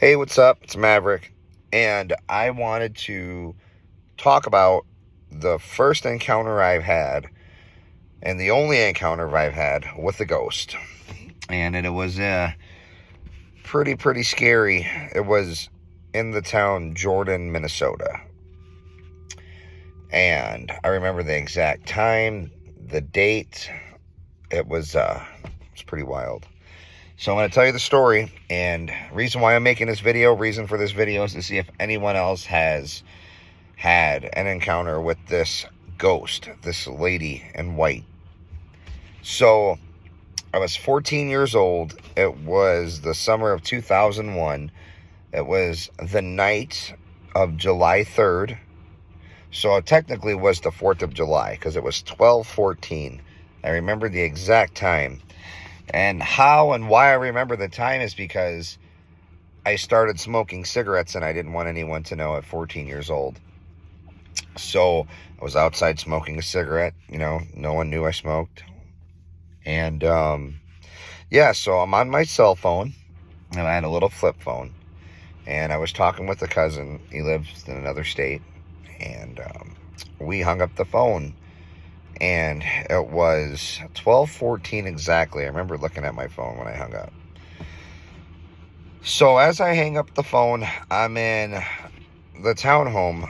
Hey, what's up? It's Maverick, and I wanted to talk about the first encounter I've had, and the only encounter I've had with a ghost. And it was pretty scary. It was in the town Jordan, Minnesota. And I remember the exact time, the date. It's pretty wild. So I'm going to tell you the story, and reason why I'm making this video, reason for this video is to see if anyone else has had an encounter with this ghost, this lady in white. So I was 14 years old. It was the summer of 2001. It was the night of July 3rd. So it technically was the 4th of July because it was 12:14. I remember the exact time. And how and why I remember the time is because I started smoking cigarettes and I didn't want anyone to know at 14 years old. So I was outside smoking a cigarette. No one knew I smoked. And so I'm on my cell phone, and I had a little flip phone. And I was talking with a cousin. He lives in another state. And we hung up the phone. And it was 12:14 exactly. I remember looking at my phone when I hung up. So as I hang up the phone, I'm in the townhome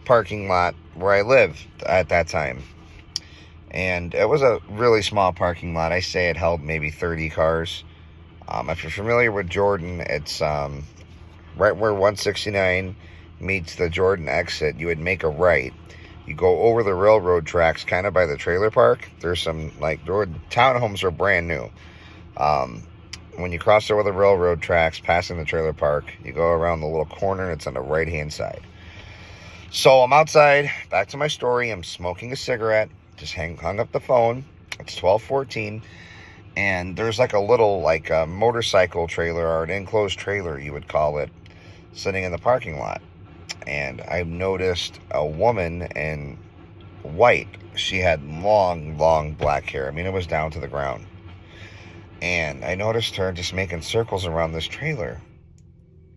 parking lot where I lived at that time. And it was a really small parking lot. I say it held maybe 30 cars. If you're familiar with Jordan, it's right where 169 meets the Jordan exit. You would make a right. You go over the railroad tracks kind of by the trailer park. There's some, townhomes are brand new. When you cross over the railroad tracks, passing the trailer park, you go around the little corner, and it's on the right-hand side. So I'm outside, back to my story. I'm smoking a cigarette, just hung up the phone. It's 12:14, and there's like a little, a motorcycle trailer or an enclosed trailer, you would call it, sitting in the parking lot. And I noticed a woman in white. She had long black hair. I mean, it was down to the ground. And I noticed her just making circles around this trailer.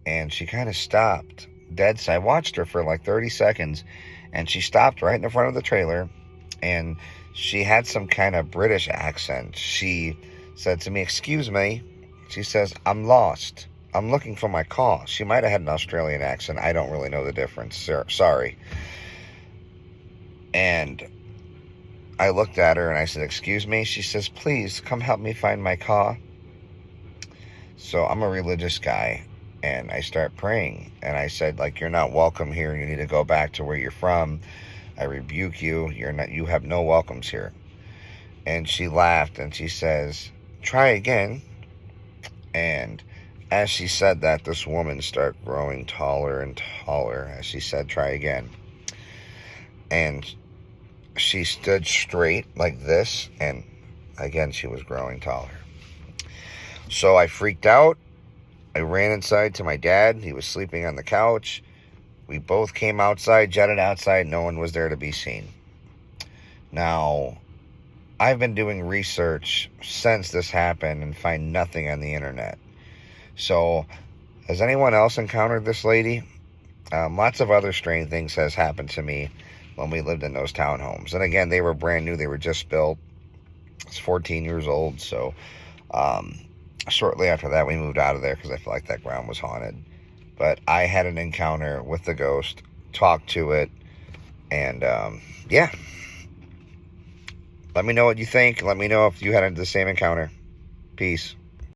And she kind of stopped dead. So I watched her for like 30 seconds. And she stopped right in the front of the trailer. And she had some kind of British accent. She said to me, "Excuse me." She says, "I'm lost. I'm looking for my car." She might have had an Australian accent. I don't really know the difference. Sorry. And I looked at her and I said, "Excuse me?" She says, "Please come help me find my car." So I'm a religious guy, and I start praying. And I said, "You're not welcome here. You need to go back to where you're from. I rebuke you. You have no welcomes here." And she laughed and she says, "Try again." And as she said that, this woman started growing taller and taller. As she said, "Try again." And she stood straight like this, and again, she was growing taller. So I freaked out. I ran inside to my dad. He was sleeping on the couch. We both came outside, jetted outside. No one was there to be seen. Now, I've been doing research since this happened and find nothing on the internet. So, has anyone else encountered this lady? Lots of other strange things has happened to me when we lived in those townhomes. And again, they were brand new. They were just built. I was 14 years old. So, shortly after that, we moved out of there because I felt like that ground was haunted. But I had an encounter with the ghost, talked to it, and yeah. Let me know what you think. Let me know if you had the same encounter. Peace.